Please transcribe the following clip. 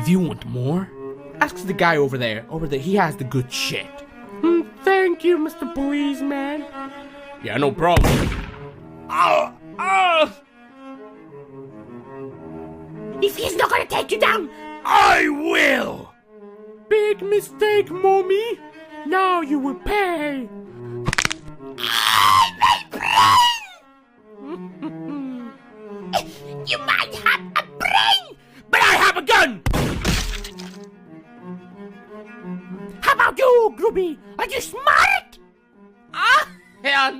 If you want more, ask the guy over there. He has the good shit. Thank you, Mr. Policeman. Yeah, no problem. If he's not gonna take you down, I will! big mistake, Momi. Now you will pay. My brain! You might have a brain, But I have a gun! How about you, Grubby? Are you smart? Hell